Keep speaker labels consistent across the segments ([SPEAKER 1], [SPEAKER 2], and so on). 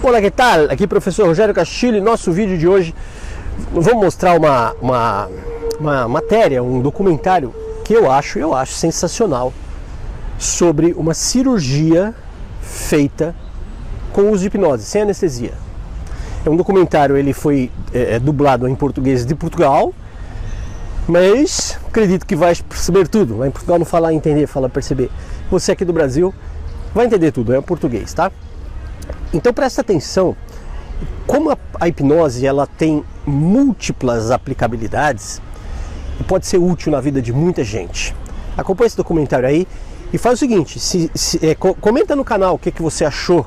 [SPEAKER 1] Olá, que tal? Aqui professor Rogério Castilho. Nosso vídeo de hoje vamos mostrar uma matéria, um documentário que eu acho sensacional sobre uma cirurgia feita com uso de hipnose, sem anestesia. É um documentário, ele foi dublado em português de Portugal, mas acredito que vai perceber tudo. Lá em Portugal não fala entender, fala perceber. Você aqui do Brasil vai entender tudo, é o português, tá? Então presta atenção, como a hipnose ela tem múltiplas aplicabilidades e pode ser útil na vida de muita gente. Acompanhe esse documentário aí e faz o seguinte, comenta no canal o que você achou,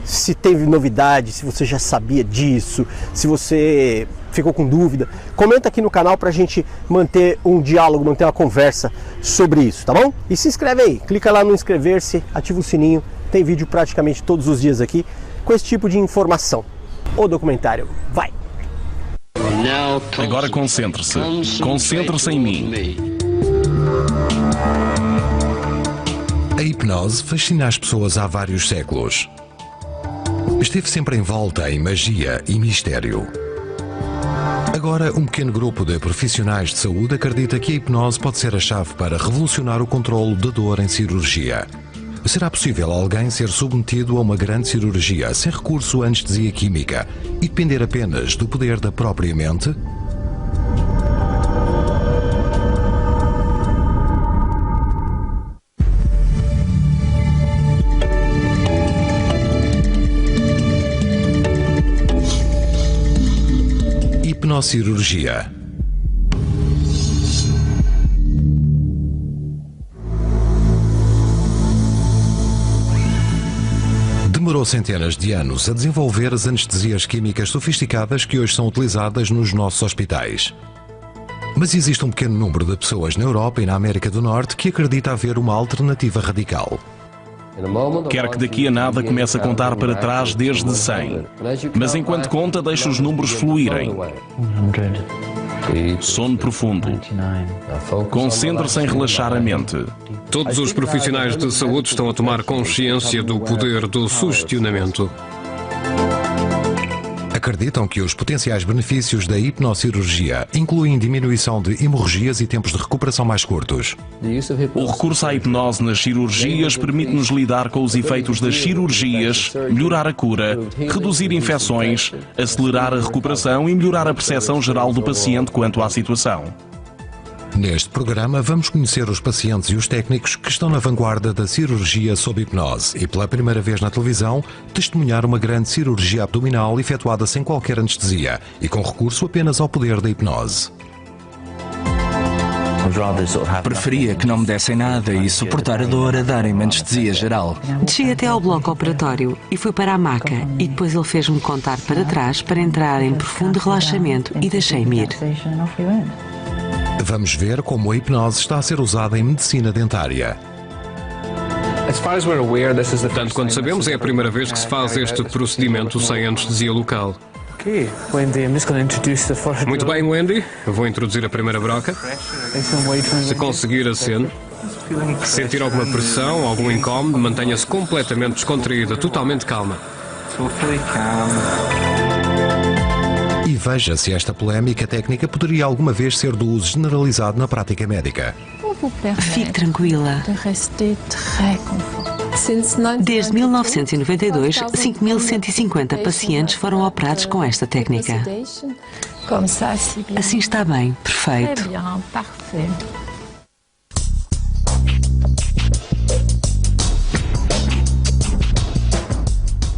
[SPEAKER 1] se teve novidade, se você já sabia disso, se você ficou com dúvida. Comenta aqui no canal pra gente manter um diálogo, manter uma conversa sobre isso, tá bom? E se inscreve aí, clica lá no inscrever-se, ativa o sininho, tem vídeo praticamente todos os dias aqui com esse tipo de informação. O documentário, vai!
[SPEAKER 2] Agora concentre-se. Concentre-se em mim.
[SPEAKER 3] A hipnose fascina as pessoas há vários séculos. Esteve sempre envolta em magia e mistério. Agora, um pequeno grupo de profissionais de saúde acredita que a hipnose pode ser a chave para revolucionar o controlo da dor em cirurgia. Será possível alguém ser submetido a uma grande cirurgia sem recurso à anestesia química e depender apenas do poder da própria mente? Hipnocirurgia. Demorou centenas de anos a desenvolver as anestesias químicas sofisticadas que hoje são utilizadas nos nossos hospitais. Mas existe um pequeno número de pessoas na Europa e na América do Norte que acredita haver uma alternativa radical.
[SPEAKER 2] Quer que daqui a nada comece a contar para trás desde 100. Mas enquanto conta, deixe os números fluírem. Sono profundo. Concentre-se em relaxar a mente.
[SPEAKER 4] Todos os profissionais de saúde estão a tomar consciência do poder do sugestionamento.
[SPEAKER 3] Acreditam que os potenciais benefícios da hipnocirurgia incluem diminuição de hemorragias e tempos de recuperação mais curtos.
[SPEAKER 2] O recurso à hipnose nas cirurgias permite-nos lidar com os efeitos das cirurgias, melhorar a cura, reduzir infecções, acelerar a recuperação e melhorar a percepção geral do paciente quanto à situação.
[SPEAKER 3] Neste programa vamos conhecer os pacientes e os técnicos que estão na vanguarda da cirurgia sob hipnose e pela primeira vez na televisão testemunhar uma grande cirurgia abdominal efetuada sem qualquer anestesia e com recurso apenas ao poder da hipnose.
[SPEAKER 5] Preferia que não me dessem nada e suportar a dor a darem-me anestesia geral.
[SPEAKER 6] Desci até ao bloco operatório e fui para a maca e depois ele fez-me contar para trás para entrar em profundo relaxamento e deixei-me ir.
[SPEAKER 3] Vamos ver como a hipnose está a ser usada em medicina dentária.
[SPEAKER 4] Tanto quanto sabemos, é a primeira vez que se faz este procedimento sem anestesia local. Muito bem, Wendy. Eu vou introduzir a primeira broca. Se conseguir aceno, sentir alguma pressão, algum incómodo, mantenha-se completamente descontraída, totalmente calma.
[SPEAKER 3] E veja se esta polémica técnica poderia alguma vez ser do uso generalizado na prática médica.
[SPEAKER 6] Fique tranquila. Desde 1992, 5.150 pacientes foram operados com esta técnica. Assim está bem, perfeito.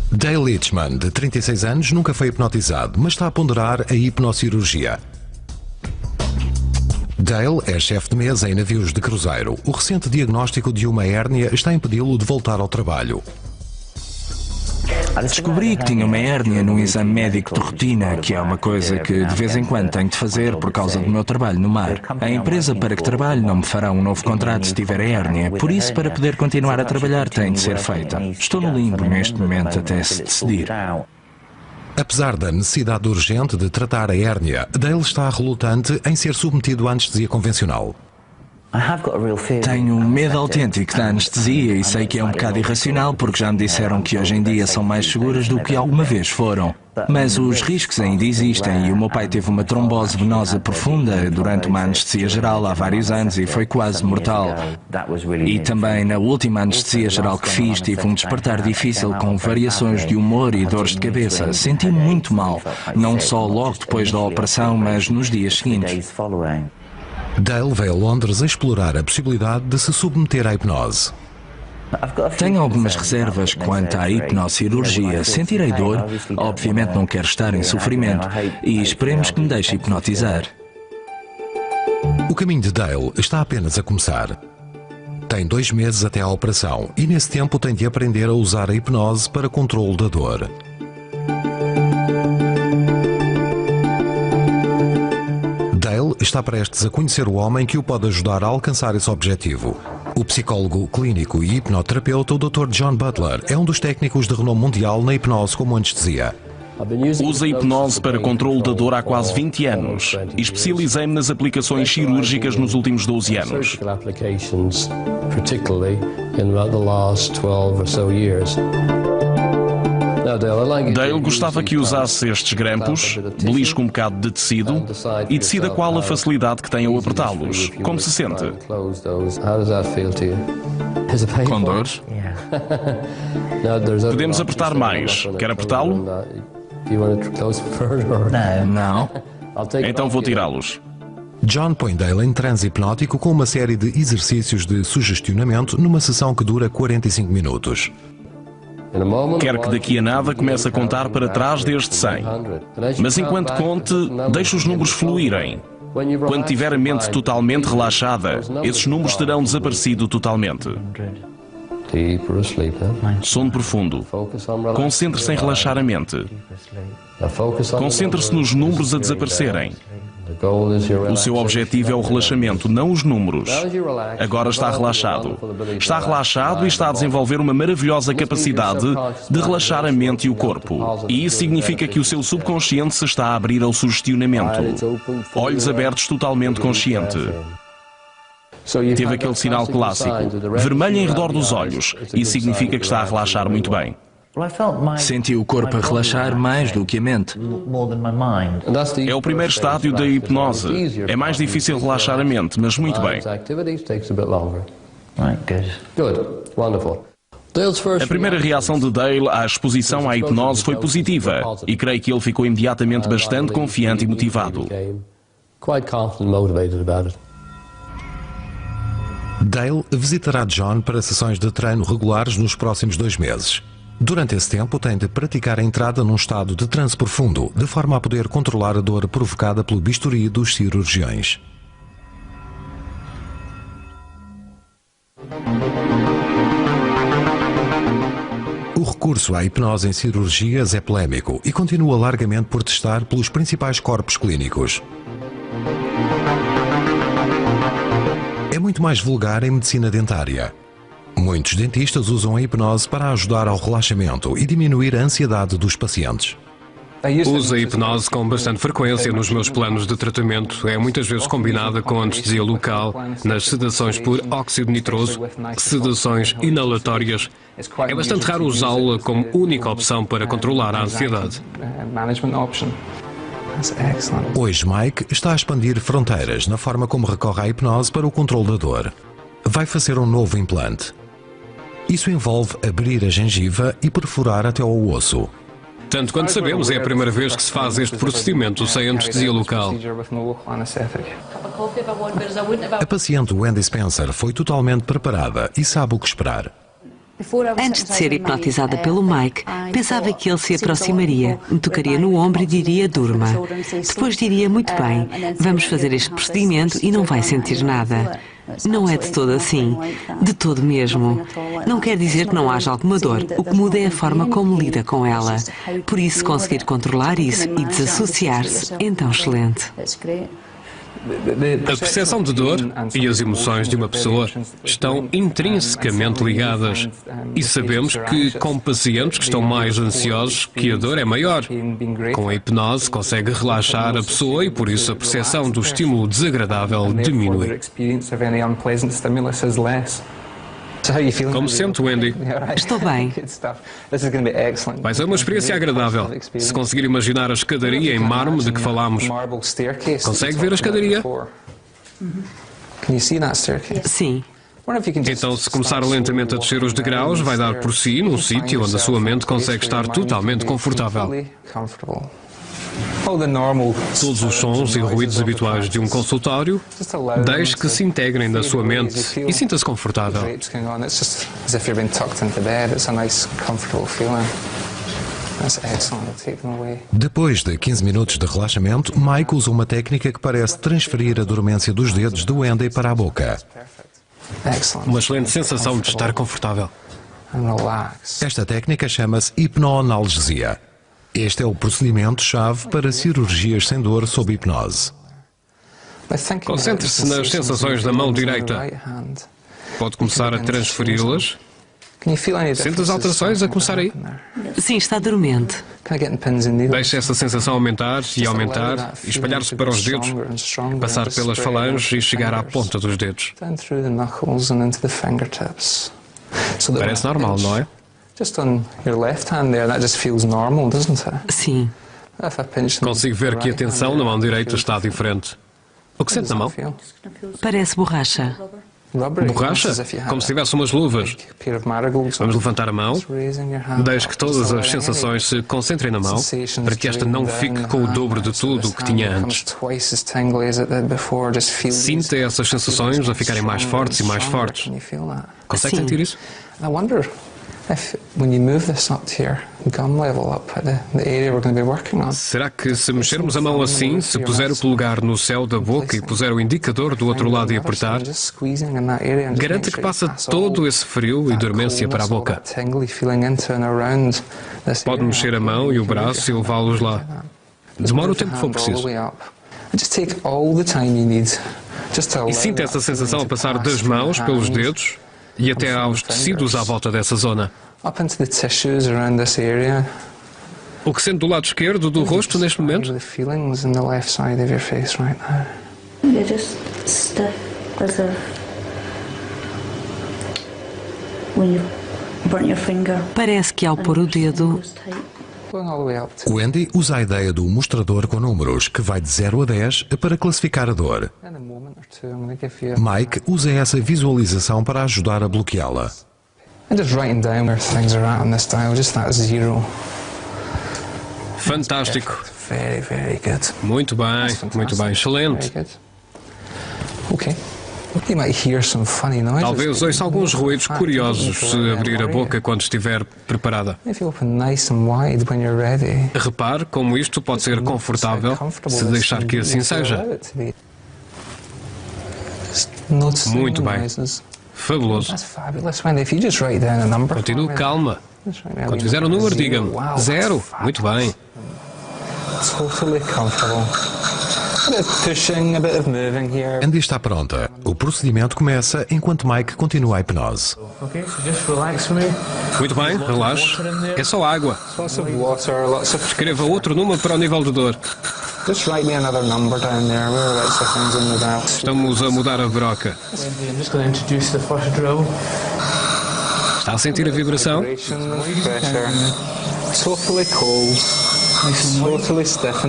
[SPEAKER 3] Dale Lichman, de 36 anos, nunca foi hipnotizado, mas está a ponderar a hipnocirurgia. Dale é chefe de mesa em navios de cruzeiro. O recente diagnóstico de uma hérnia está a impedi-lo de voltar ao trabalho.
[SPEAKER 5] Descobri que tinha uma hérnia num exame médico de rotina, que é uma coisa que de vez em quando tenho de fazer por causa do meu trabalho no mar. A empresa para que trabalho não me fará um novo contrato se tiver a hérnia, por isso para poder continuar a trabalhar tem de ser feita. Estou no limbo neste momento até se decidir.
[SPEAKER 3] Apesar da necessidade urgente de tratar a hérnia, Dale está relutante em ser submetido à anestesia convencional.
[SPEAKER 5] Tenho um medo autêntico da anestesia e sei que é um bocado irracional porque já me disseram que hoje em dia são mais seguras do que alguma vez foram. Mas os riscos ainda existem e o meu pai teve uma trombose venosa profunda durante uma anestesia geral há vários anos e foi quase mortal. E também na última anestesia geral que fiz tive um despertar difícil com variações de humor e dores de cabeça. Senti-me muito mal, não só logo depois da operação, mas nos dias seguintes.
[SPEAKER 3] Dale veio a Londres a explorar a possibilidade de se submeter à hipnose.
[SPEAKER 5] Tenho algumas reservas quanto à hipnocirurgia. Sentirei dor, obviamente não quero estar em sofrimento e esperemos que me deixe hipnotizar.
[SPEAKER 3] O caminho de Dale está apenas a começar. Tem 2 meses até à operação e nesse tempo tem de aprender a usar a hipnose para controle da dor. Dale está prestes a conhecer o homem que o pode ajudar a alcançar esse objetivo. O psicólogo clínico e hipnoterapeuta, o Dr. John Butler, é um dos técnicos de renome mundial na hipnose como anestesia.
[SPEAKER 2] Uso a hipnose para controle da dor há quase 20 anos e especializei-me nas aplicações cirúrgicas nos últimos 12 anos. Dale gostava que usasse estes grampos, belisque um bocado de tecido e decida qual a facilidade que tem ao apertá-los. Como se sente?
[SPEAKER 5] Com dores?
[SPEAKER 2] Podemos apertar mais. Quer apertá-lo?
[SPEAKER 5] Não.
[SPEAKER 2] Então vou tirá-los.
[SPEAKER 3] John põe Dale em transe hipnótico com uma série de exercícios de sugestionamento numa sessão que dura 45 minutos.
[SPEAKER 2] Quero que daqui a nada comece a contar para trás desde 100. Mas enquanto conte, deixe os números fluírem. Quando tiver a mente totalmente relaxada, esses números terão desaparecido totalmente. Sono profundo. Concentre-se em relaxar a mente. Concentre-se nos números a desaparecerem. O seu objetivo é o relaxamento, não os números. Agora está relaxado. Está relaxado e está a desenvolver uma maravilhosa capacidade de relaxar a mente e o corpo. E isso significa que o seu subconsciente se está a abrir ao sugestionamento. Olhos abertos, totalmente consciente. Teve aquele sinal clássico, vermelho em redor dos olhos. Isso significa que está a relaxar muito bem.
[SPEAKER 5] Senti o corpo a relaxar mais do que a mente.
[SPEAKER 2] É o primeiro estádio da hipnose. É mais difícil relaxar a mente, mas muito bem. A primeira reação de Dale à exposição à hipnose foi positiva e creio que ele ficou imediatamente bastante confiante e motivado.
[SPEAKER 3] Dale visitará John para sessões de treino regulares nos próximos 2 meses. Durante esse tempo, tem de praticar a entrada num estado de transe profundo, de forma a poder controlar a dor provocada pelo bisturi dos cirurgiões. O recurso à hipnose em cirurgias é polémico e continua largamente por testar pelos principais corpos clínicos. É muito mais vulgar em medicina dentária. Muitos dentistas usam a hipnose para ajudar ao relaxamento e diminuir a ansiedade dos pacientes.
[SPEAKER 4] Uso a hipnose com bastante frequência nos meus planos de tratamento. É muitas vezes combinada com anestesia local, nas sedações por óxido nitroso, sedações inalatórias. É bastante raro usá-la como única opção para controlar a ansiedade.
[SPEAKER 3] Hoje, Mike está a expandir fronteiras na forma como recorre à hipnose para o controle da dor. Vai fazer um novo implante. Isso envolve abrir a gengiva e perfurar até ao osso.
[SPEAKER 4] Tanto quanto sabemos, é a primeira vez que se faz este procedimento sem anestesia local.
[SPEAKER 3] A paciente Wendy Spencer foi totalmente preparada e sabe o que esperar.
[SPEAKER 6] Antes de ser hipnotizada pelo Mike, pensava que ele se aproximaria, me tocaria no ombro e diria durma. Depois diria muito bem, vamos fazer este procedimento e não vai sentir nada. Não é de todo assim, de todo mesmo. Não quer dizer que não haja alguma dor, o que muda é a forma como lida com ela. Por isso, conseguir controlar isso e desassociar-se, então excelente.
[SPEAKER 4] A percepção de dor e as emoções de uma pessoa estão intrinsecamente ligadas. E sabemos que com pacientes que estão mais ansiosos, que a dor é maior. Com a hipnose consegue relaxar a pessoa e por isso a percepção do estímulo desagradável diminui. Como se sente, Wendy?
[SPEAKER 6] Estou bem.
[SPEAKER 4] Vai ser uma experiência agradável. Se conseguir imaginar a escadaria em mármore de que falámos. Consegue ver a escadaria?
[SPEAKER 6] Sim.
[SPEAKER 4] Então, se começar lentamente a descer os degraus, vai dar por si num sítio onde a sua mente consegue estar totalmente confortável. Todos os sons e ruídos habituais de um consultório, deixe que se integrem na sua mente e sinta-se confortável.
[SPEAKER 3] Depois de 15 minutos de relaxamento, Mike usa uma técnica que parece transferir a dormência dos dedos do Wendy para a boca.
[SPEAKER 4] Uma excelente sensação de estar confortável.
[SPEAKER 3] Esta técnica chama-se hipnoanalgesia. Este é o procedimento-chave para cirurgias sem dor sob hipnose.
[SPEAKER 4] Concentre-se nas sensações da mão direita. Pode começar a transferi-las. Sente as alterações a começar aí?
[SPEAKER 6] Sim, está dormente.
[SPEAKER 4] Deixe essa sensação aumentar e aumentar, e espalhar-se para os dedos, passar pelas falanges e chegar à ponta dos dedos. Parece normal, não é?
[SPEAKER 6] Sim.
[SPEAKER 4] Consigo ver que a tensão na mão direita está diferente. O que sente na mão?
[SPEAKER 6] Parece borracha.
[SPEAKER 4] Borracha? Como se tivesse umas luvas. Vamos levantar a mão. Deixe que todas as sensações se concentrem na mão, para que esta não fique com o dobro de tudo o que tinha antes. Sinta essas sensações a ficarem mais fortes e mais fortes. Consegue sentir isso? Será que se mexermos a mão assim, se puser o polegar no céu da boca e puser o indicador do outro lado e apertar, garante que passa todo esse frio e dormência para a boca? Pode mexer a mão e o braço e levá-los lá. Demora o tempo que for preciso. E sinta essa sensação a passar das mãos pelos dedos e até aos tecidos à volta dessa zona. O que sente do lado esquerdo do rosto neste momento?
[SPEAKER 6] Parece que ao pôr o dedo...
[SPEAKER 3] Wendy usa a ideia do mostrador com números, que vai de 0 a 10, para classificar a dor. Mike usa essa visualização para ajudar a bloqueá-la.
[SPEAKER 4] Fantástico. Muito bem, excelente. Talvez ouça alguns ruídos curiosos se abrir a boca quando estiver preparada. Repare como isto pode ser confortável se deixar que assim seja. Muito bem. Fabuloso. Continue calma. Quando fizer o número, diga-me 0. Muito bem.
[SPEAKER 3] Wendy está pronta. O procedimento começa enquanto Mike continua a hipnose.
[SPEAKER 4] Muito bem, relaxe. É só água. Escreva outro número para o nível de dor. Estamos a mudar a broca. Está a sentir a vibração?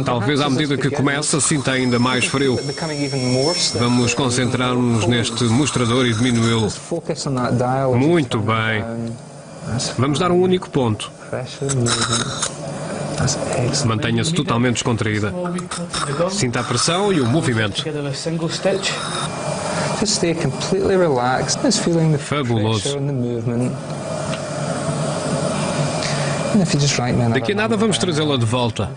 [SPEAKER 4] Talvez à medida que começa sinta ainda mais frio. Vamos concentrar-nos neste mostrador e diminuí-lo. Muito bem. Vamos dar um único ponto. Mantenha-se totalmente descontraída. Sinta a pressão e o movimento. Fabuloso. Daqui a nada vamos trazê-la de volta.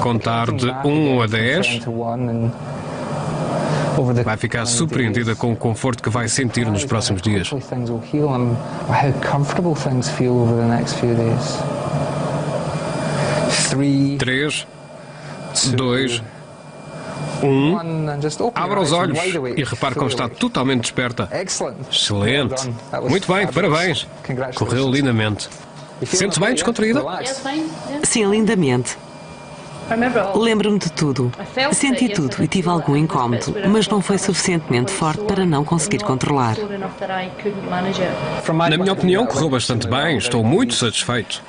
[SPEAKER 4] Contar de 1 a 10. Vai ficar surpreendida com o conforto que vai sentir nos próximos dias. 3, 2, 1. Abra os olhos e repare como está totalmente desperta. Excelente. Muito bem, parabéns. Correu lindamente. Sente-se bem, descontraída?
[SPEAKER 6] Sim, lindamente. Lembro-me de tudo. Senti tudo e tive algum incómodo, mas não foi suficientemente forte para não conseguir controlar.
[SPEAKER 4] Na minha opinião, correu bastante bem. Estou muito satisfeito.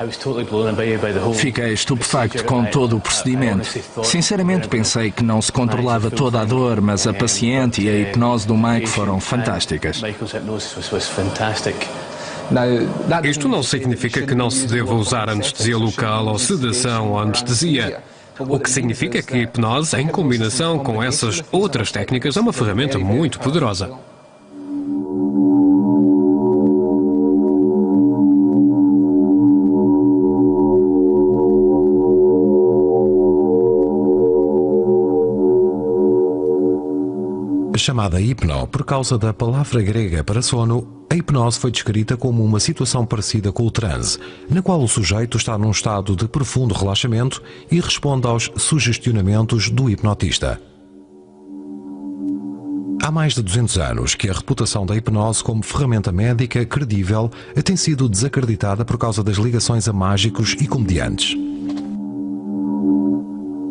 [SPEAKER 5] Fiquei estupefacto com todo o procedimento. Sinceramente, pensei que não se controlava toda a dor, mas a paciente e a hipnose do Mike foram fantásticas.
[SPEAKER 4] Isto não significa que não se deva usar anestesia local ou sedação ou anestesia. O que significa que a hipnose, em combinação com essas outras técnicas, é uma ferramenta muito poderosa.
[SPEAKER 3] Chamada hipno por causa da palavra grega para sono, a hipnose foi descrita como uma situação parecida com o transe, na qual o sujeito está num estado de profundo relaxamento e responde aos sugestionamentos do hipnotista. Há mais de 200 anos que a reputação da hipnose como ferramenta médica credível tem sido desacreditada por causa das ligações a mágicos e comediantes.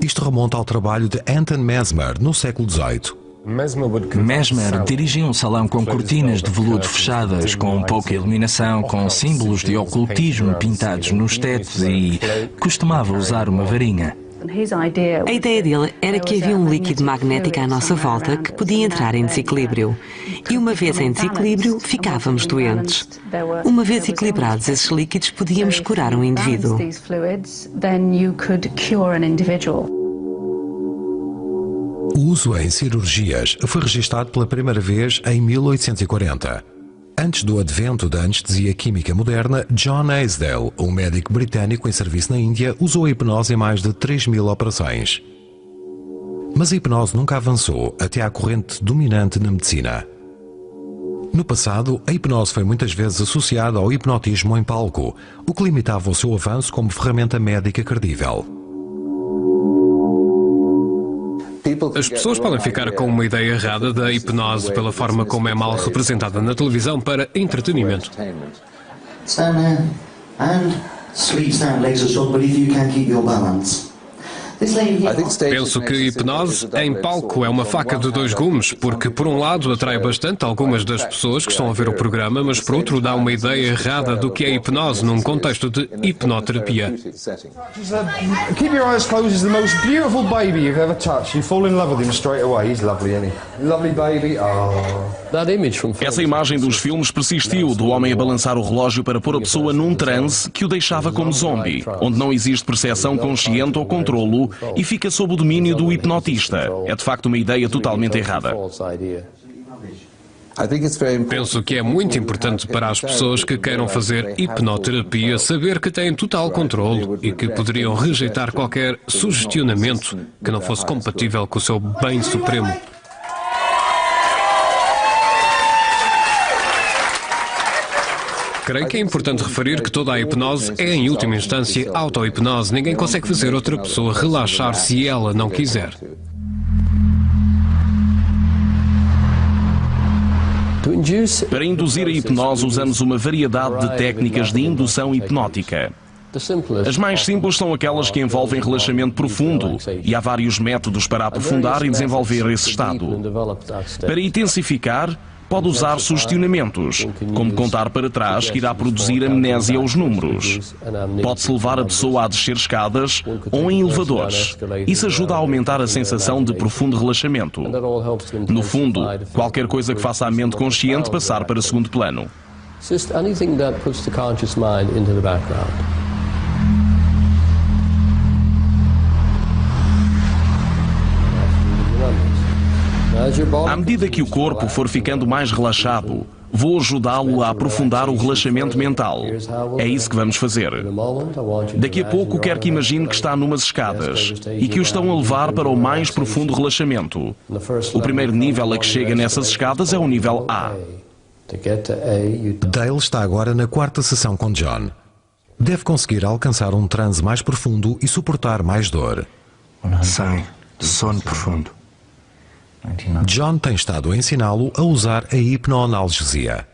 [SPEAKER 3] Isto remonta ao trabalho de Anton Mesmer no século XVIII.
[SPEAKER 5] Mesmer dirigia um salão com cortinas de veludo fechadas, com pouca iluminação, com símbolos de ocultismo pintados nos tetos e costumava usar uma varinha.
[SPEAKER 6] A ideia dele era que havia um líquido magnético à nossa volta que podia entrar em desequilíbrio. E uma vez em desequilíbrio, ficávamos doentes. Uma vez equilibrados esses líquidos, podíamos curar um indivíduo.
[SPEAKER 3] O uso em cirurgias foi registado pela primeira vez em 1840. Antes do advento da anestesia química moderna, John Aisdale, um médico britânico em serviço na Índia, usou a hipnose em mais de 3.000 operações. Mas a hipnose nunca avançou até à corrente dominante na medicina. No passado, a hipnose foi muitas vezes associada ao hipnotismo em palco, o que limitava o seu avanço como ferramenta médica credível.
[SPEAKER 4] As pessoas podem ficar com uma ideia errada da hipnose pela forma como é mal representada na televisão para entretenimento.
[SPEAKER 7] Stand there and sweep stand, legs are short, but if you can keep your balance.
[SPEAKER 4] Penso que hipnose em palco é uma faca de dois gumes, porque por um lado atrai bastante algumas das pessoas que estão a ver o programa, mas por outro dá uma ideia errada do que é hipnose num contexto de hipnoterapia.
[SPEAKER 8] Keep your eyes closed. He's the most beautiful baby you've ever touched. You fall in love with him straight away. He's lovely, isn't he? Lovely baby.
[SPEAKER 2] Essa imagem dos filmes persistiu, do homem a balançar o relógio para pôr a pessoa num transe que o deixava como zombie, onde não existe percepção consciente ou controlo e fica sob o domínio do hipnotista. É de facto uma ideia totalmente errada.
[SPEAKER 4] Penso que é muito importante para as pessoas que queiram fazer hipnoterapia saber que têm total controle e que poderiam rejeitar qualquer sugestionamento que não fosse compatível com o seu bem supremo. Creio que é importante referir que toda a hipnose é, em última instância, auto-hipnose. Ninguém consegue fazer outra pessoa relaxar se ela não quiser.
[SPEAKER 2] Para induzir a hipnose, usamos uma variedade de técnicas de indução hipnótica. As mais simples são aquelas que envolvem relaxamento profundo, e há vários métodos para aprofundar e desenvolver esse estado. Para intensificar, pode usar sugestionamentos, como contar para trás, que irá produzir amnésia aos números. Pode-se levar a pessoa a descer escadas ou em elevadores. Isso ajuda a aumentar a sensação de profundo relaxamento. No fundo, qualquer coisa que faça a mente consciente passar para segundo plano. À medida que o corpo for ficando mais relaxado, Vou ajudá-lo a aprofundar o relaxamento mental. É isso que vamos fazer. Daqui a pouco quero que imagine que está numas escadas e que o estão a levar para o mais profundo relaxamento. O primeiro nível a que chega nessas escadas é o nível A.
[SPEAKER 3] Dale está agora na 4ª sessão com John. Deve conseguir alcançar um transe mais profundo e suportar mais dor.
[SPEAKER 5] 100. Sono profundo.
[SPEAKER 3] John tem estado a ensiná-lo a usar a hipnoanalgesia.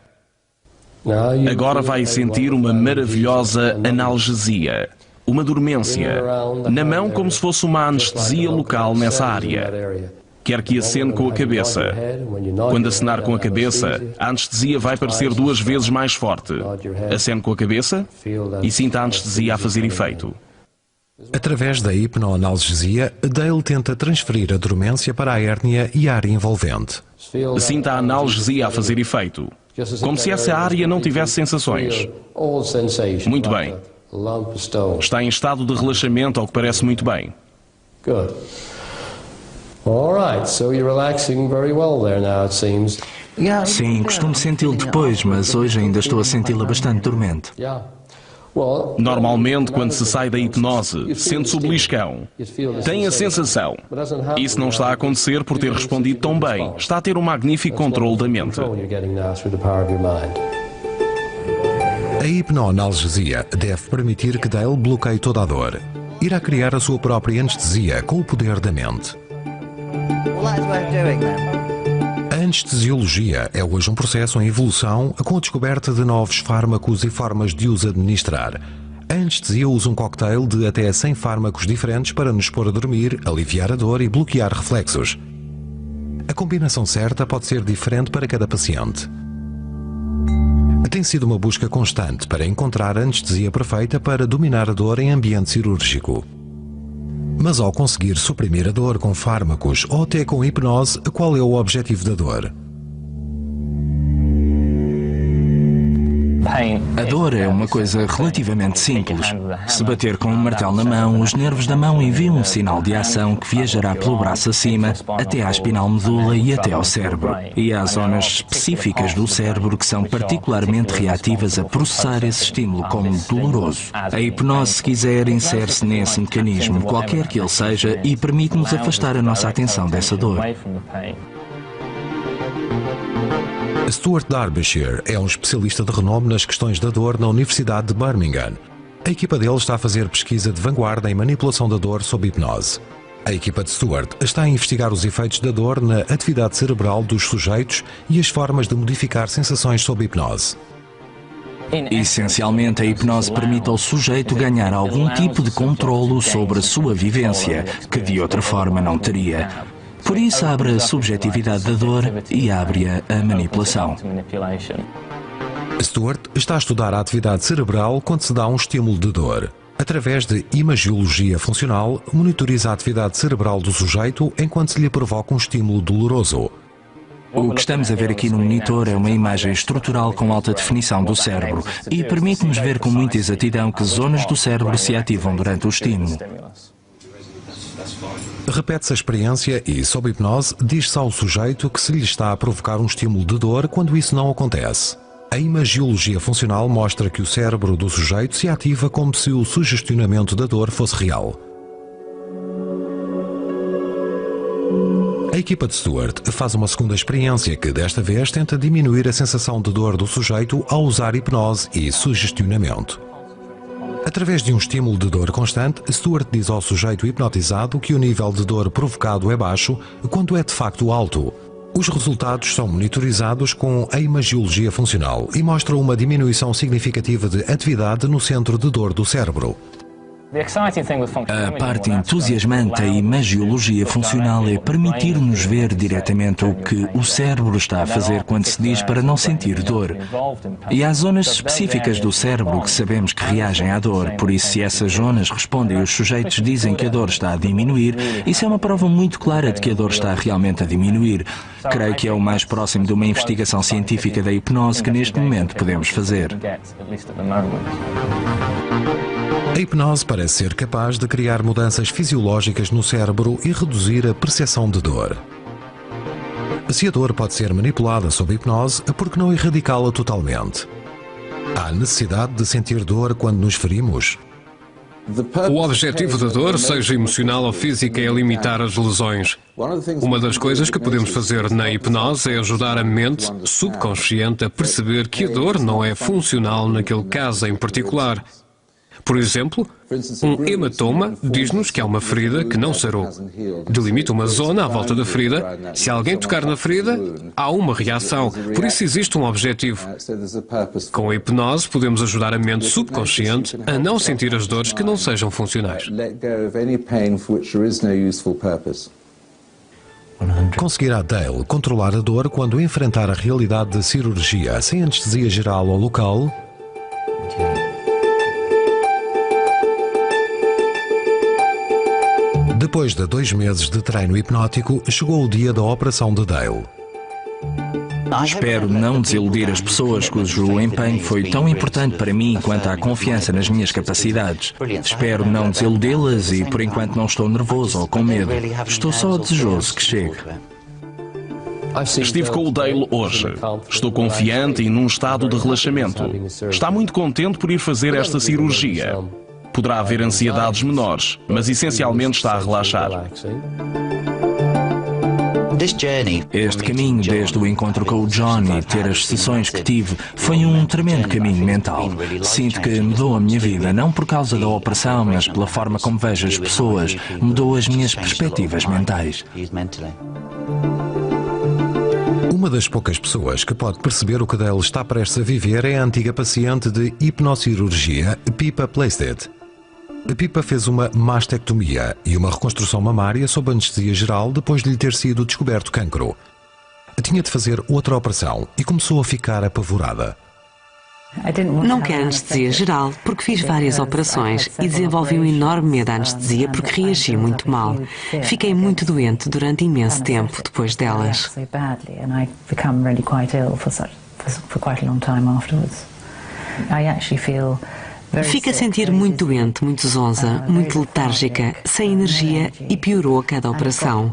[SPEAKER 2] Agora vai sentir uma maravilhosa analgesia, uma dormência, na mão como se fosse uma anestesia local nessa área. Quer que acene com a cabeça. Quando acenar com a cabeça, a anestesia vai parecer 2 vezes mais forte. Acene com a cabeça e sinta a anestesia a fazer efeito.
[SPEAKER 3] Através da hipnoanalgesia, Dale tenta transferir a dormência para a hérnia e a área envolvente.
[SPEAKER 2] Sinta a analgesia a fazer efeito, como se essa área não tivesse sensações. Muito bem. Está em estado de relaxamento, ao que parece muito bem.
[SPEAKER 5] Sim, costumo senti-lo depois, mas hoje ainda estou a senti-la bastante dormente.
[SPEAKER 2] Normalmente, quando se sai da hipnose, sente-se o beliscão. Tem a sensação. Isso não está a acontecer por ter respondido tão bem. Está a ter um magnífico controle da mente.
[SPEAKER 3] A hipnoanalgesia deve permitir que Dale bloqueie toda a dor. Irá criar a sua própria anestesia com o poder da mente. A anestesiologia é hoje um processo em evolução com a descoberta de novos fármacos e formas de os administrar. A anestesia usa um cocktail de até 100 fármacos diferentes para nos pôr a dormir, aliviar a dor e bloquear reflexos. A combinação certa pode ser diferente para cada paciente. Tem sido uma busca constante para encontrar a anestesia perfeita para dominar a dor em ambiente cirúrgico. Mas ao conseguir suprimir a dor com fármacos ou até com hipnose, qual é o objetivo da dor?
[SPEAKER 5] A dor é uma coisa relativamente simples. Se bater com um martelo na mão, os nervos da mão enviam um sinal de ação que viajará pelo braço acima, até à espinal medula e até ao cérebro. E há zonas específicas do cérebro que são particularmente reativas a processar esse estímulo como doloroso. A hipnose, se quiser, insere-se nesse mecanismo, qualquer que ele seja, e permite-nos afastar a nossa atenção dessa dor.
[SPEAKER 3] Stuart Derbyshire é um especialista de renome nas questões da dor na Universidade de Birmingham. A equipa dele está a fazer pesquisa de vanguarda em manipulação da dor sob hipnose. A equipa de Stuart está a investigar os efeitos da dor na atividade cerebral dos sujeitos e as formas de modificar sensações sob hipnose.
[SPEAKER 5] Essencialmente, a hipnose permite ao sujeito ganhar algum tipo de controlo sobre a sua vivência, que de outra forma não teria. Por isso abre a subjetividade da dor e abre-a a manipulação.
[SPEAKER 3] Stuart está a estudar a atividade cerebral quando se dá um estímulo de dor. Através de imagiologia funcional, monitoriza a atividade cerebral do sujeito enquanto se lhe provoca um estímulo doloroso.
[SPEAKER 5] O que estamos a ver aqui no monitor é uma imagem estrutural com alta definição do cérebro e permite-nos ver com muita exatidão que zonas do cérebro se ativam durante o estímulo.
[SPEAKER 3] Repete-se a experiência e, sob hipnose, diz-se ao sujeito que se lhe está a provocar um estímulo de dor quando isso não acontece. A imagiologia funcional mostra que o cérebro do sujeito se ativa como se o sugestionamento da dor fosse real. A equipa de Stuart faz uma segunda experiência que, desta vez, tenta diminuir a sensação de dor do sujeito ao usar hipnose e sugestionamento. Através de um estímulo de dor constante, Stuart diz ao sujeito hipnotizado que o nível de dor provocado é baixo, quando é de facto alto. Os resultados são monitorizados com a imagiologia funcional e mostram uma diminuição significativa de atividade no centro de dor do cérebro.
[SPEAKER 5] A parte entusiasmante da imagiologia funcional é permitir-nos ver diretamente o que o cérebro está a fazer quando se diz para não sentir dor. E há zonas específicas do cérebro que sabemos que reagem à dor, por isso se essas zonas respondem e os sujeitos dizem que a dor está a diminuir, isso é uma prova muito clara de que a dor está realmente a diminuir. Creio que é o mais próximo de uma investigação científica da hipnose que neste momento podemos fazer.
[SPEAKER 3] A hipnose parece ser capaz de criar mudanças fisiológicas no cérebro e reduzir a percepção de dor. Se a dor pode ser manipulada sob hipnose, por que não erradicá-la totalmente? Há necessidade de sentir dor quando nos ferimos?
[SPEAKER 4] O objetivo da dor, seja emocional ou física, é limitar as lesões. Uma das coisas que podemos fazer na hipnose é ajudar a mente subconsciente a perceber que a dor não é funcional naquele caso em particular. Por exemplo, um hematoma diz-nos que há uma ferida que não sarou. Delimita uma zona à volta da ferida. Se alguém tocar na ferida, há uma reação. Por isso existe um objetivo. Com a hipnose, podemos ajudar a mente subconsciente a não sentir as dores que não sejam funcionais.
[SPEAKER 3] Conseguirá Dale controlar a dor quando enfrentar a realidade da cirurgia sem anestesia geral ou local? Depois de 2 meses de treino hipnótico, chegou o dia da operação de Dale.
[SPEAKER 5] Espero não desiludir as pessoas cujo empenho foi tão importante para mim quanto à confiança nas minhas capacidades. Espero não desiludi-las e, por enquanto, não estou nervoso ou com medo. Estou só desejoso que chegue.
[SPEAKER 2] Estive com o Dale hoje. Estou confiante e num estado de relaxamento. Está muito contente por ir fazer esta cirurgia. Poderá haver ansiedades menores, mas essencialmente está a relaxar.
[SPEAKER 5] Este caminho, desde o encontro com o John e ter as sessões que tive, foi um tremendo caminho mental. Sinto que mudou a minha vida, não por causa da operação, mas pela forma como vejo as pessoas. Mudou as minhas perspectivas mentais.
[SPEAKER 3] Uma das poucas pessoas que pode perceber o que Dale está prestes a viver é a antiga paciente de hipnocirurgia, Pippa Plaisted. A Pippa fez uma mastectomia e uma reconstrução mamária sob anestesia geral depois de lhe ter sido descoberto cancro. Tinha de fazer outra operação e começou a ficar apavorada.
[SPEAKER 6] Não quero anestesia geral porque fiz várias operações e desenvolvi um enorme medo à anestesia porque reagi muito mal. Fiquei muito doente durante imenso tempo depois delas. Fico a sentir muito doente, muito zonza, muito letárgica, sem energia e piorou a cada operação.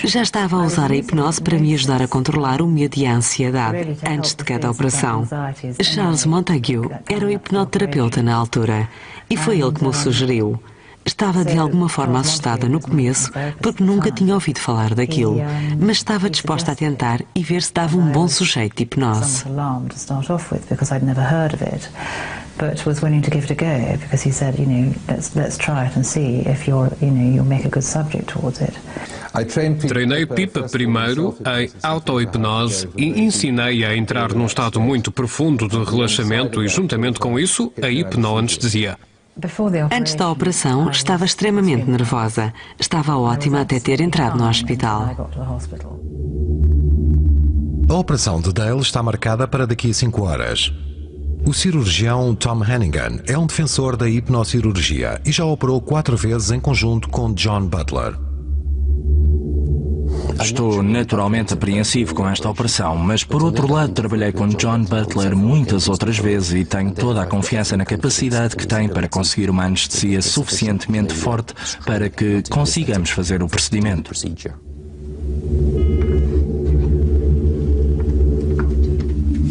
[SPEAKER 6] Já estava a usar a hipnose para me ajudar a controlar o medo e a ansiedade antes de cada operação. Charles Montague era o hipnoterapeuta na altura e foi ele que me o sugeriu. Estava de alguma forma assustada no começo porque nunca tinha ouvido falar daquilo, mas estava disposta a tentar e ver se dava um bom sujeito de hipnose.
[SPEAKER 9] But was willing to give it a go because he said, let's try it and see if you'll make a good subject towards it.
[SPEAKER 4] Treinei Pippa primeiro em auto-hipnose e ensinei-a a entrar num estado muito profundo de relaxamento e, juntamente com isso, a hipnoanestesia.
[SPEAKER 6] Antes da operação, estava extremamente nervosa. Estava ótima até ter entrado no hospital.
[SPEAKER 3] A operação de Dale está marcada para daqui a 5 horas. O cirurgião Tom Hannigan é um defensor da hipnocirurgia e já operou 4 vezes em conjunto com John Butler.
[SPEAKER 5] Estou naturalmente apreensivo com esta operação, mas por outro lado trabalhei com John Butler muitas outras vezes e tenho toda a confiança na capacidade que tem para conseguir uma anestesia suficientemente forte para que consigamos fazer o procedimento.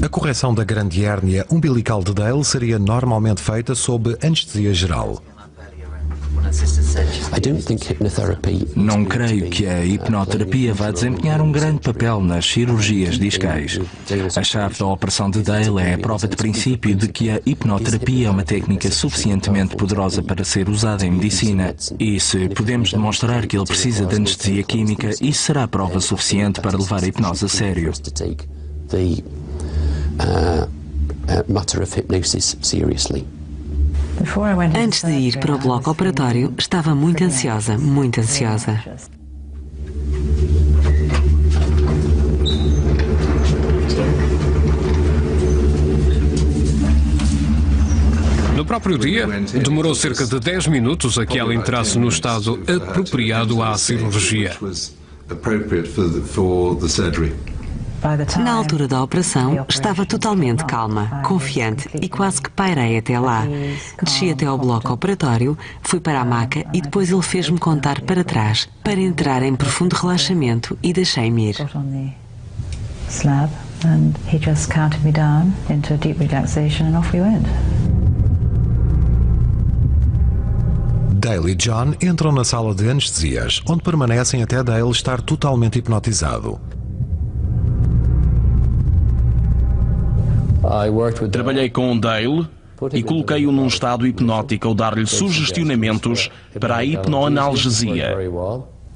[SPEAKER 3] A correção da grande hérnia umbilical de Dale seria normalmente feita sob anestesia geral.
[SPEAKER 5] Não creio que a hipnoterapia vá desempenhar um grande papel nas cirurgias discais. A chave da operação de Dale é a prova de princípio de que a hipnoterapia é uma técnica suficientemente poderosa para ser usada em medicina. E se podemos demonstrar que ele precisa de anestesia química, isso será prova suficiente para levar a hipnose a sério.
[SPEAKER 6] Matter of hypnosis seriously. Antes de ir para o bloco operatório, estava muito ansiosa, muito ansiosa.
[SPEAKER 4] No próprio dia, demorou cerca de 10 minutos a que ela entrasse no estado apropriado à cirurgia.
[SPEAKER 6] Na altura da operação, estava totalmente calma, confiante e quase que pairei até lá. Desci até ao bloco operatório, fui para a maca e depois ele fez-me contar para trás, para entrar em profundo relaxamento e deixei-me ir.
[SPEAKER 9] Slab, and he just counted me down into a deep relaxation and off we went.
[SPEAKER 3] Dale e John entram na sala de anestesias, onde permanecem até Dale estar totalmente hipnotizado.
[SPEAKER 2] Trabalhei com Dale e coloquei-o num estado hipnótico ao dar-lhe sugestionamentos para a hipnoanalgesia.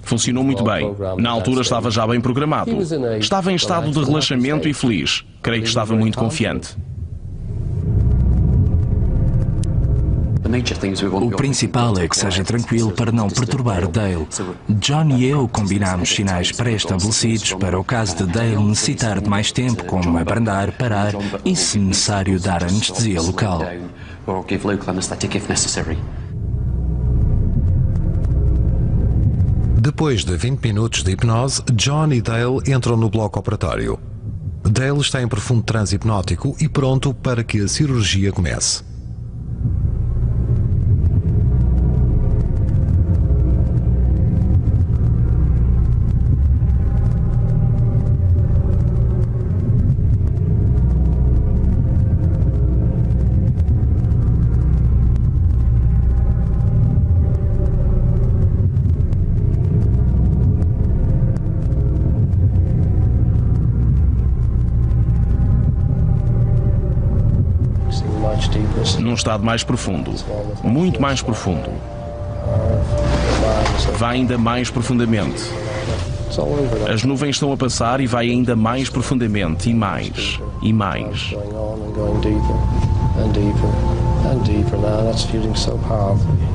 [SPEAKER 2] Funcionou muito bem. Na altura estava já bem programado. Estava em estado de relaxamento e feliz. Creio que estava muito confiante.
[SPEAKER 5] O principal é que seja tranquilo para não perturbar Dale. John e eu combinámos sinais pré-estabelecidos para o caso de Dale necessitar de mais tempo, como abrandar, parar e, se necessário, dar anestesia local.
[SPEAKER 3] Depois de 20 minutos de hipnose, John e Dale entram no bloco operatório. Dale está em profundo transe hipnótico e pronto para que a cirurgia comece.
[SPEAKER 2] Num estado mais profundo, muito mais profundo. Vai ainda mais profundamente. As nuvens estão a passar e vai ainda mais profundamente, e mais, e mais.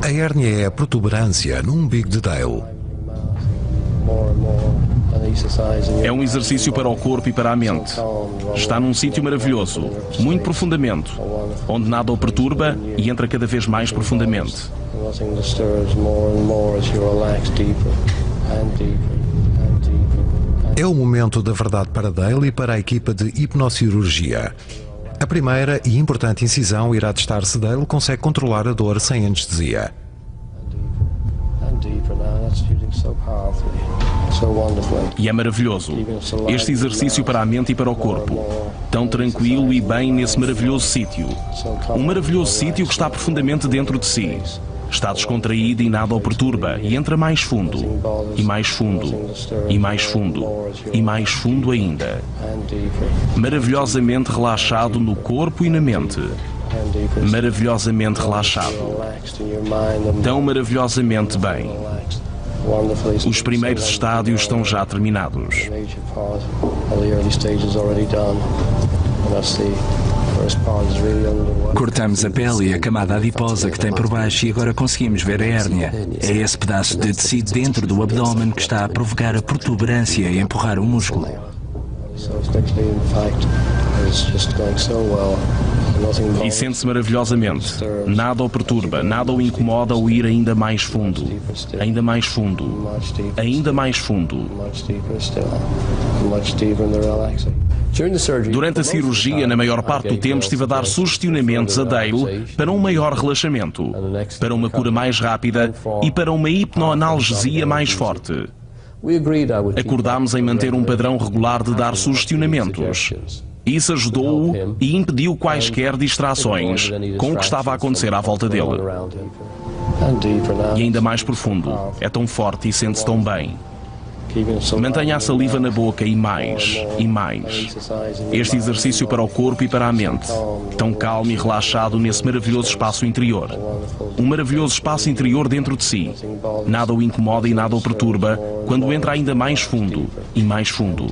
[SPEAKER 3] A hérnia é a protuberância no umbigo de Dale.
[SPEAKER 2] É um exercício para o corpo e para a mente. Está num sítio maravilhoso, muito profundamente, onde nada o perturba e entra cada vez mais profundamente.
[SPEAKER 3] É o momento da verdade para Dale e para a equipa de hipnocirurgia. A primeira e importante incisão irá testar se Dale consegue controlar a dor sem anestesia.
[SPEAKER 2] E é maravilhoso. Este exercício para a mente e para o corpo. Tão tranquilo e bem nesse maravilhoso sítio. Um maravilhoso sítio que está profundamente dentro de si. Está descontraído e nada o perturba. E entra mais fundo. E mais fundo. E mais fundo. E mais fundo ainda. Maravilhosamente relaxado no corpo e na mente. Maravilhosamente relaxado. Tão maravilhosamente bem. Os primeiros estádios estão já terminados.
[SPEAKER 5] Cortamos a pele e a camada adiposa que tem por baixo e agora conseguimos ver a hérnia. É esse pedaço de tecido dentro do abdômen que está a provocar a protuberância e a empurrar o músculo.
[SPEAKER 2] E sente-se maravilhosamente. Nada o perturba, nada o incomoda ou ir ainda mais fundo. Ainda mais fundo. Ainda mais fundo. Durante a cirurgia, na maior parte do tempo, estive a dar sugestionamentos a Dale para um maior relaxamento, para uma cura mais rápida e para uma hipnoanalgesia mais forte. Acordámos em manter um padrão regular de dar sugestionamentos. Isso ajudou-o e impediu quaisquer distrações com o que estava a acontecer à volta dele. E ainda mais profundo. É tão forte e sente-se tão bem. Mantenha a saliva na boca e mais, e mais. Este exercício para o corpo e para a mente. Tão calmo e relaxado nesse maravilhoso espaço interior. Um maravilhoso espaço interior dentro de si. Nada o incomoda e nada o perturba quando entra ainda mais fundo e mais fundo.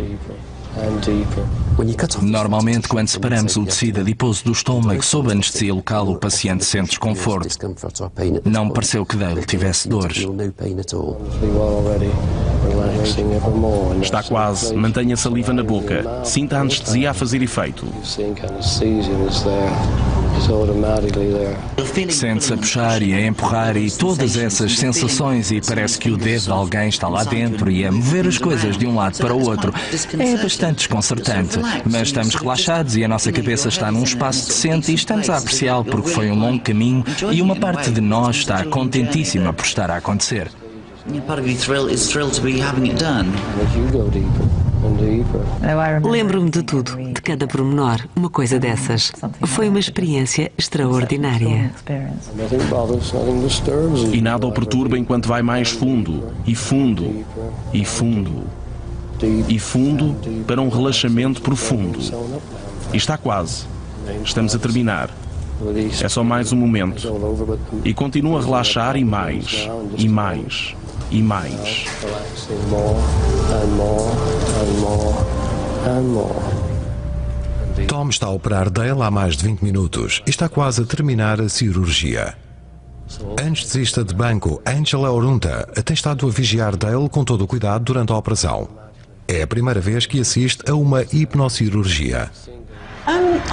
[SPEAKER 5] Normalmente, quando separamos o tecido adiposo do estômago sob anestesia local, o paciente sente desconforto. Não me pareceu que Dale tivesse dores.
[SPEAKER 2] Está quase. Mantenha a saliva na boca. Sinta a anestesia a fazer efeito.
[SPEAKER 5] Sente-se a puxar e a empurrar e todas essas sensações e parece que o dedo de alguém está lá dentro e a mover as coisas de um lado para o outro. É bastante desconcertante, mas estamos relaxados e a nossa cabeça está num espaço decente e estamos a apreciá-lo porque foi um longo caminho e uma parte de nós está contentíssima por estar a acontecer.
[SPEAKER 6] Lembro-me de tudo, de cada pormenor, uma coisa dessas. Foi uma experiência extraordinária.
[SPEAKER 2] E nada o perturba enquanto vai mais fundo, e fundo, e fundo, e fundo para um relaxamento profundo. E está quase. Estamos a terminar. É só mais um momento. E continua a relaxar e mais, e mais, e mais.
[SPEAKER 3] Tom está a operar Dale há mais de 20 minutos e está quase a terminar a cirurgia. A anestesista de banco, Angela Orunta, tem estado a vigiar Dale com todo o cuidado durante a operação. É a primeira vez que assiste a uma hipnocirurgia.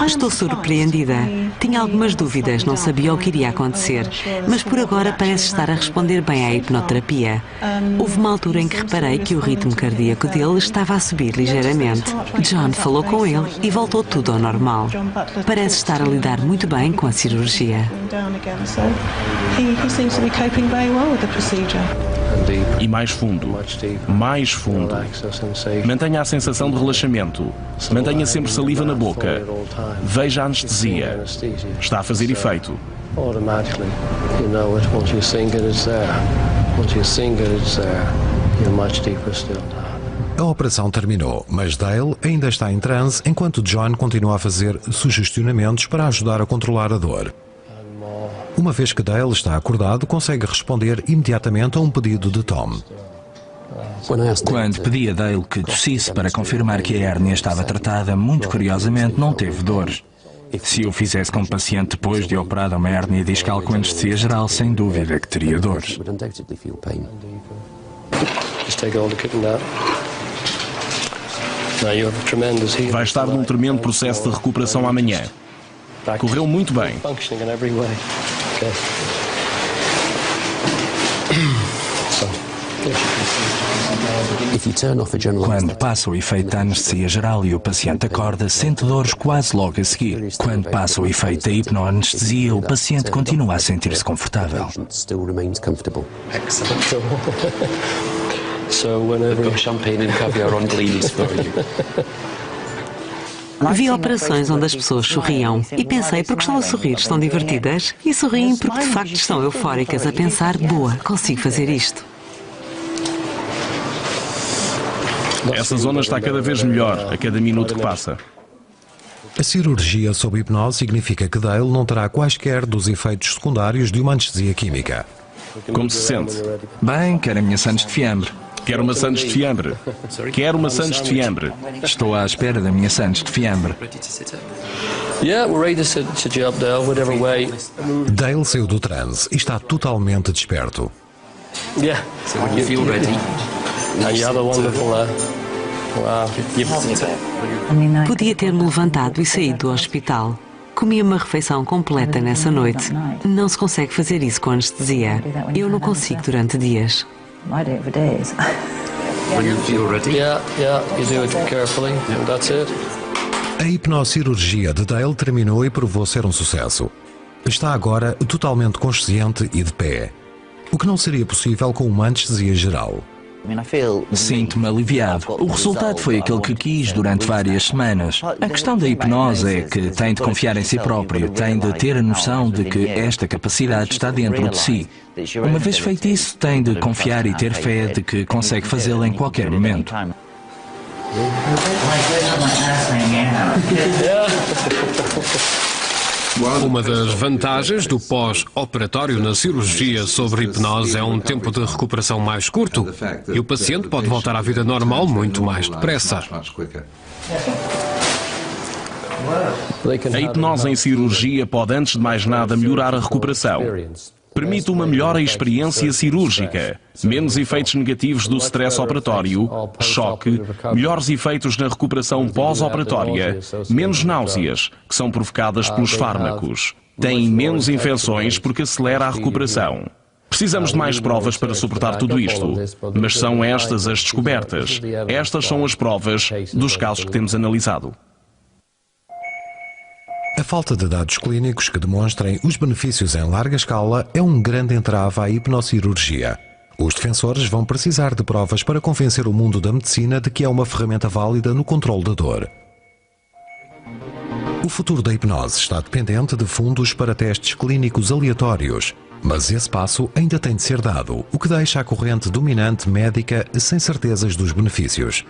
[SPEAKER 6] Estou surpreendida. Tinha algumas dúvidas, não sabia o que iria acontecer, mas por agora parece estar a responder bem à hipnoterapia. Houve uma altura em que reparei que o ritmo cardíaco dele estava a subir ligeiramente. John falou com ele e voltou tudo ao normal. Parece estar a lidar muito bem com a cirurgia.
[SPEAKER 2] E mais fundo, mais fundo. Mantenha a sensação de relaxamento. Mantenha sempre saliva na boca. Veja a anestesia. Está a fazer efeito.
[SPEAKER 3] A operação terminou, mas Dale ainda está em transe enquanto John continua a fazer sugestionamentos para ajudar a controlar a dor. Uma vez que Dale está acordado, consegue responder imediatamente a um pedido de Tom.
[SPEAKER 5] Quando pedi a Dale que tossisse para confirmar que a hérnia estava tratada, muito curiosamente não teve dor. Se o fizesse com um paciente depois de operada uma hérnia discal com anestesia geral, sem dúvida que teria dor.
[SPEAKER 2] Vai estar num tremendo processo de recuperação amanhã. Correu muito bem.
[SPEAKER 5] Quando passa o efeito da anestesia geral e o paciente acorda, sente dores quase logo a seguir. Quando passa o efeito da hipnoanestesia, o paciente continua a sentir-se confortável.
[SPEAKER 6] Vi operações onde as pessoas sorriam e pensei, porque estão a sorrir, estão divertidas? E sorriem porque de facto estão eufóricas a pensar, boa, consigo fazer isto.
[SPEAKER 2] Essa zona está cada vez melhor a cada minuto que passa.
[SPEAKER 3] A cirurgia sob hipnose significa que Dale não terá quaisquer dos efeitos secundários de uma anestesia química.
[SPEAKER 2] Como se sente?
[SPEAKER 5] Bem, quero a minha sandes de fiambre.
[SPEAKER 2] Quero uma sandes de fiambre. Quero uma sandes de fiambre.
[SPEAKER 5] Estou à espera da minha sandes de fiambre.
[SPEAKER 3] Dale saiu do transe e está totalmente desperto.
[SPEAKER 6] Podia ter-me levantado e saído do hospital. Comi uma refeição completa nessa noite. Não se consegue fazer isso com anestesia. Eu não consigo durante dias.
[SPEAKER 3] A hipnocirurgia de Dale terminou e provou ser um sucesso. Está agora totalmente consciente e de pé, o que não seria possível com uma anestesia geral.
[SPEAKER 5] Sinto-me aliviado. O resultado foi aquele que quis durante várias semanas. A questão da hipnose é que tem de confiar em si próprio, tem de ter a noção de que esta capacidade está dentro de si. Uma vez feito isso, tem de confiar e ter fé de que consegue fazê-lo em qualquer momento.
[SPEAKER 4] Uma das vantagens do pós-operatório na cirurgia sobre hipnose é um tempo de recuperação mais curto e o paciente pode voltar à vida normal muito mais depressa.
[SPEAKER 2] A hipnose em cirurgia pode, antes de mais nada, melhorar a recuperação. permite uma melhor experiência cirúrgica, menos efeitos negativos do stress operatório, choque, melhores efeitos na recuperação pós-operatória, menos náuseas, que são provocadas pelos fármacos. Tem menos infecções porque acelera a recuperação. Precisamos de mais provas para suportar tudo isto, mas são estas as descobertas. Estas são as provas dos casos que temos analisado.
[SPEAKER 3] A falta de dados clínicos que demonstrem os benefícios em larga escala é um grande entrave à hipnocirurgia. Os defensores vão precisar de provas para convencer o mundo da medicina de que é uma ferramenta válida no controle da dor. O futuro da hipnose está dependente de fundos para testes clínicos aleatórios, mas esse passo ainda tem de ser dado, o que deixa a corrente dominante médica sem certezas dos benefícios.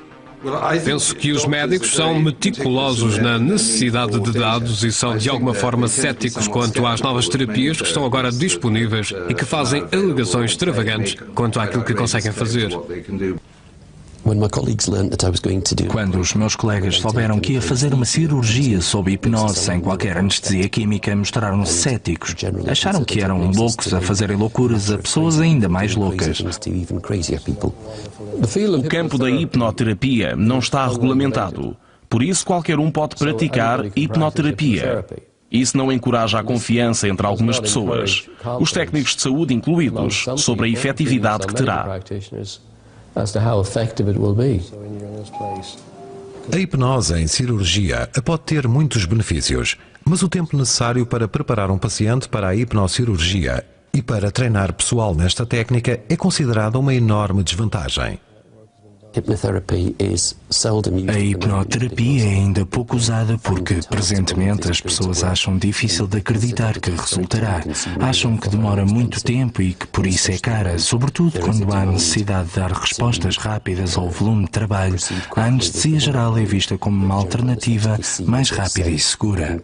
[SPEAKER 4] Penso que os médicos são meticulosos na necessidade de dados e são de alguma forma céticos quanto às novas terapias que estão agora disponíveis e que fazem alegações extravagantes quanto àquilo que conseguem fazer.
[SPEAKER 5] Quando os meus colegas souberam que ia fazer uma cirurgia sob hipnose sem qualquer anestesia química, mostraram-se céticos. Acharam que eram loucos a fazerem loucuras a pessoas ainda mais loucas.
[SPEAKER 2] O campo da hipnoterapia não está regulamentado. Por isso, qualquer um pode praticar hipnoterapia. Isso não encoraja a confiança entre algumas pessoas, os técnicos de saúde incluídos, sobre a efetividade que terá.
[SPEAKER 3] A hipnose em cirurgia pode ter muitos benefícios, mas o tempo necessário para preparar um paciente para a hipnocirurgia e para treinar pessoal nesta técnica é considerada uma enorme desvantagem.
[SPEAKER 5] A hipnoterapia é ainda pouco usada porque, presentemente, as pessoas acham difícil de acreditar que resultará. Acham que demora muito tempo e que por isso é cara, sobretudo quando há necessidade de dar respostas rápidas ao volume de trabalho. A anestesia geral é vista como uma alternativa mais rápida e segura.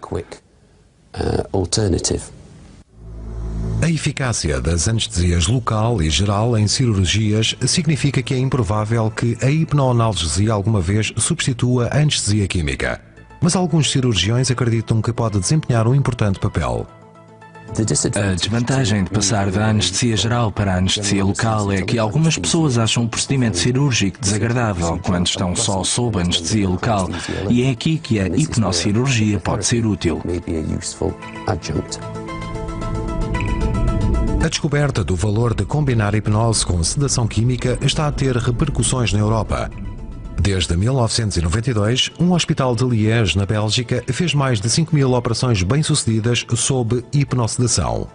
[SPEAKER 3] A eficácia das anestesias local e geral em cirurgias significa que é improvável que a hipnoanalgesia alguma vez substitua a anestesia química. Mas alguns cirurgiões acreditam que pode desempenhar um importante papel.
[SPEAKER 5] A desvantagem de passar da anestesia geral para a anestesia local é que algumas pessoas acham o procedimento cirúrgico desagradável quando estão só sob anestesia local, e é aqui que a hipnocirurgia pode ser útil.
[SPEAKER 3] A descoberta do valor de combinar hipnose com sedação química está a ter repercussões na Europa. Desde 1992, um hospital de Liège, na Bélgica, fez mais de 5.000 operações bem-sucedidas sob hipnossedação.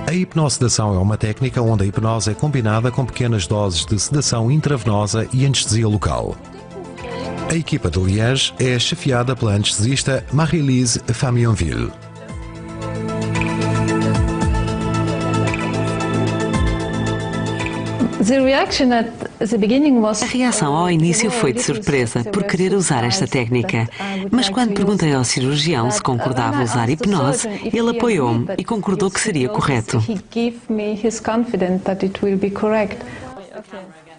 [SPEAKER 3] A hipnossedação é uma técnica onde a hipnose é combinada com pequenas doses de sedação intravenosa e anestesia local. A equipa de Liège é chefiada pela anestesista Marie-Lise Famionville.
[SPEAKER 6] A reação ao início foi de surpresa por querer usar esta técnica, mas quando perguntei ao cirurgião se concordava usar hipnose, ele apoiou-me e concordou que seria correto.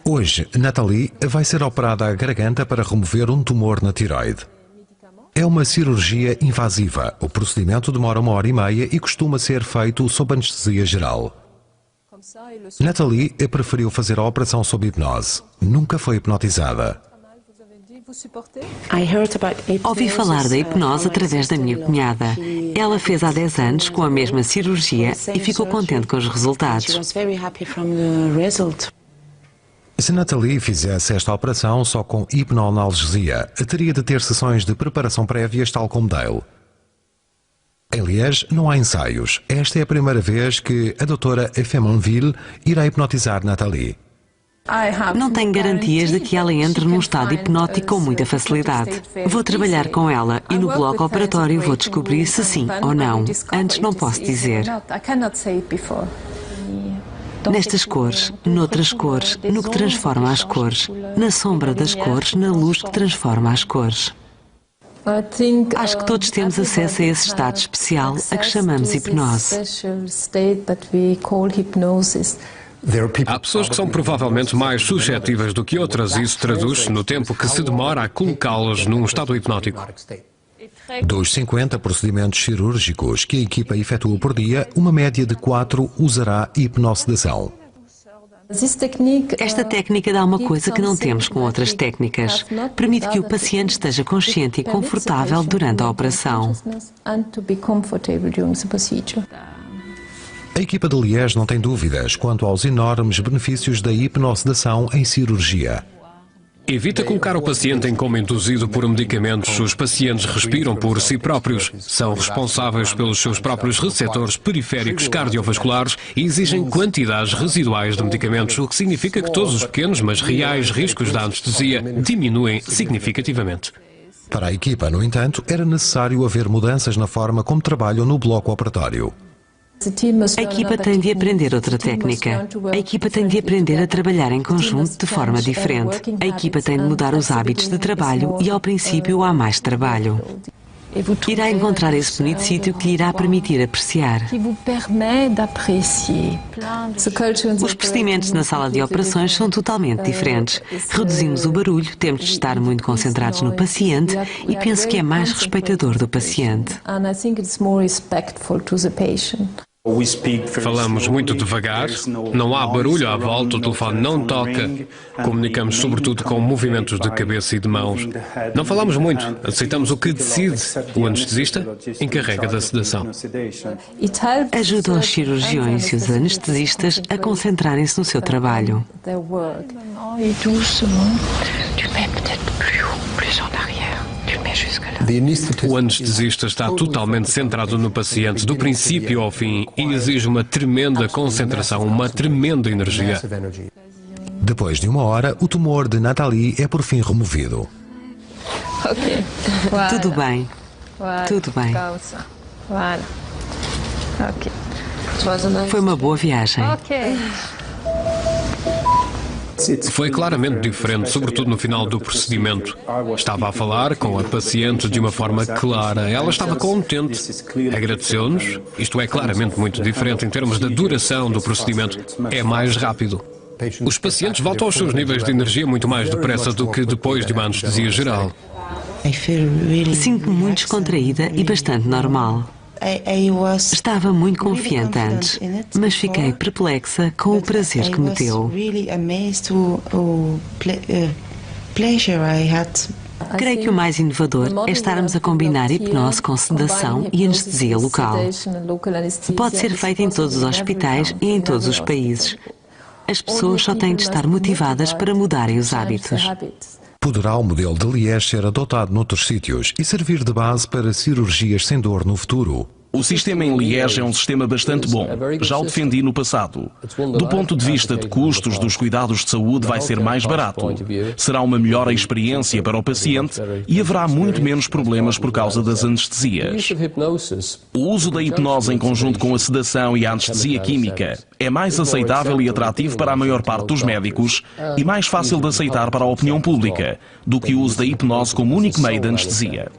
[SPEAKER 3] Hoje, Nathalie vai ser operada à garganta para remover um tumor na tiroide. É uma cirurgia invasiva. O procedimento demora 1h30 e costuma ser feito sob anestesia geral. Nathalie preferiu fazer a operação sob hipnose. Nunca foi hipnotizada.
[SPEAKER 6] Ouvi falar da hipnose através da minha cunhada. Ela fez há 10 anos com a mesma cirurgia e ficou contente com os resultados.
[SPEAKER 3] Se Nathalie fizesse esta operação só com hipnoanalgesia, teria de ter sessões de preparação prévias tal como Dale. Em Liège não há ensaios. Esta é a primeira vez que a doutora Famionville irá hipnotizar Nathalie.
[SPEAKER 6] Não tenho garantias de que ela entre num estado hipnótico com muita facilidade. Vou trabalhar com ela e no bloco operatório vou descobrir se sim ou não. Antes não posso dizer. Nestas cores, noutras cores, no que transforma as cores, na sombra das cores, na luz que transforma as cores. Acho que todos temos acesso a esse estado especial a que chamamos hipnose.
[SPEAKER 4] Há pessoas que são provavelmente mais suscetíveis do que outras e isso traduz-se no tempo que se demora a colocá-las num estado hipnótico.
[SPEAKER 3] Dos 50 procedimentos cirúrgicos que a equipa efetua por dia, uma média de 4 usará hipnossedação.
[SPEAKER 6] Esta técnica dá uma coisa que não temos com outras técnicas. Permite que o paciente esteja consciente e confortável durante a operação.
[SPEAKER 3] A equipa de Liège não tem dúvidas quanto aos enormes benefícios da hipnossedação em cirurgia.
[SPEAKER 4] Evita colocar o paciente em coma induzido por medicamentos. Os pacientes respiram por si próprios, são responsáveis pelos seus próprios receptores periféricos cardiovasculares e exigem quantidades residuais de medicamentos, o que significa que todos os pequenos, mas reais riscos da anestesia diminuem significativamente.
[SPEAKER 3] Para a equipa, no entanto, era necessário haver mudanças na forma como trabalham no bloco operatório.
[SPEAKER 6] A equipa tem de aprender outra técnica. A equipa tem de aprender a trabalhar em conjunto de forma diferente. A equipa tem de mudar os hábitos de trabalho e, ao princípio, há mais trabalho. Irá encontrar esse bonito sítio que lhe irá permitir apreciar. Os procedimentos na sala de operações são totalmente diferentes. Reduzimos o barulho, temos de estar muito concentrados no paciente e penso que é mais respeitador do paciente.
[SPEAKER 4] Falamos muito devagar, não há barulho à volta, o telefone não toca, comunicamos sobretudo com movimentos de cabeça e de mãos. Não falamos muito, aceitamos o que decide. O anestesista encarrega da sedação.
[SPEAKER 6] Ajuda os cirurgiões e os anestesistas a concentrarem-se no seu trabalho.
[SPEAKER 4] O anestesista está totalmente centrado no paciente, do princípio ao fim, e exige uma tremenda concentração, uma tremenda energia.
[SPEAKER 3] Depois de 1 hora, o tumor de Nathalie é por fim removido.
[SPEAKER 6] Tudo bem. Tudo bem. Foi uma boa viagem.
[SPEAKER 4] Foi claramente diferente, sobretudo no final do procedimento. Estava a falar com a paciente de uma forma clara. Ela estava contente. Agradeceu-nos. Isto é claramente muito diferente em termos da duração do procedimento. É mais rápido. Os pacientes voltam aos seus níveis de energia muito mais depressa do que depois de uma anestesia geral.
[SPEAKER 6] Sinto-me muito descontraída e bastante normal. Estava muito confiante antes, mas fiquei perplexa com o prazer que me deu. Creio que o mais inovador é estarmos a combinar hipnose com sedação e anestesia local. Pode ser feito em todos os hospitais e em todos os países. As pessoas só têm de estar motivadas para mudarem os hábitos.
[SPEAKER 3] Poderá o modelo de Liège ser adotado noutros sítios e servir de base para cirurgias sem dor no futuro?
[SPEAKER 2] O sistema em Liège é um sistema bastante bom. Já o defendi no passado. Do ponto de vista de custos dos cuidados de saúde, vai ser mais barato. Será uma melhor experiência para o paciente e haverá muito menos problemas por causa das anestesias. O uso da hipnose em conjunto com a sedação e a anestesia química é mais aceitável e atrativo para a maior parte dos médicos e mais fácil de aceitar para a opinião pública do que o uso da hipnose como único meio de anestesia.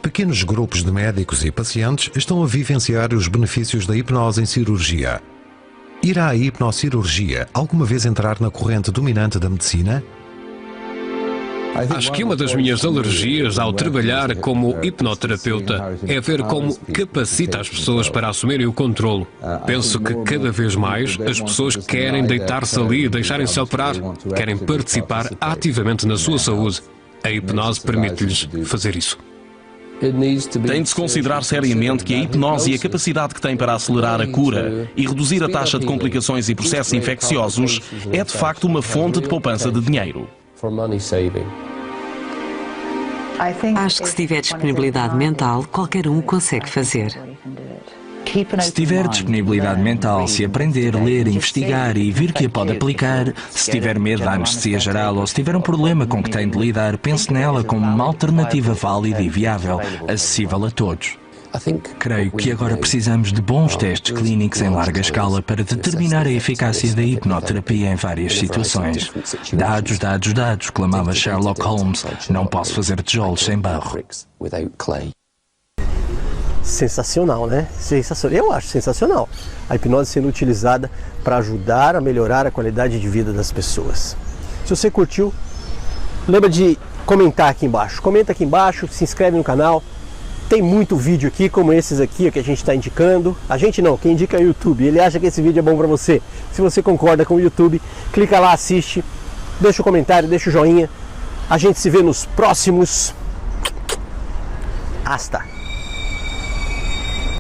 [SPEAKER 3] Pequenos grupos de médicos e pacientes estão a vivenciar os benefícios da hipnose em cirurgia. Irá a hipnocirurgia alguma vez entrar na corrente dominante da medicina?
[SPEAKER 4] Acho que uma das minhas alergias ao trabalhar como hipnoterapeuta é ver como capacita as pessoas para assumirem o controlo. Penso que cada vez mais as pessoas querem deitar-se ali e deixarem-se operar, querem participar ativamente na sua saúde. A hipnose permite-lhes fazer isso.
[SPEAKER 2] Tem de se considerar seriamente que a hipnose e a capacidade que tem para acelerar a cura e reduzir a taxa de complicações e processos infecciosos é de facto uma fonte de poupança de dinheiro.
[SPEAKER 6] Acho que se tiver disponibilidade mental, qualquer um o consegue fazer.
[SPEAKER 5] Se tiver disponibilidade mental, se aprender, ler, investigar e vir que a pode aplicar, se tiver medo da anestesia geral ou se tiver um problema com que tem de lidar, pense nela como uma alternativa válida e viável, acessível a todos. Creio que agora precisamos de bons testes clínicos em larga escala para determinar a eficácia da hipnoterapia em várias situações. Dados, dados, dados, clamava Sherlock Holmes. Não posso fazer tijolos sem barro.
[SPEAKER 1] Sensacional, né? Sensacional. Eu acho sensacional a hipnose sendo utilizada para ajudar a melhorar a qualidade de vida das pessoas. Se você curtiu, lembra de comentar aqui embaixo. Comenta aqui embaixo, se inscreve no canal. Tem muito vídeo aqui, como esses aqui que a gente está indicando. A gente não, quem indica é o YouTube. Ele acha que esse vídeo é bom para você. Se você concorda com o YouTube, clica lá, assiste, deixa o comentário, deixa o joinha. A gente se vê nos próximos. Hasta!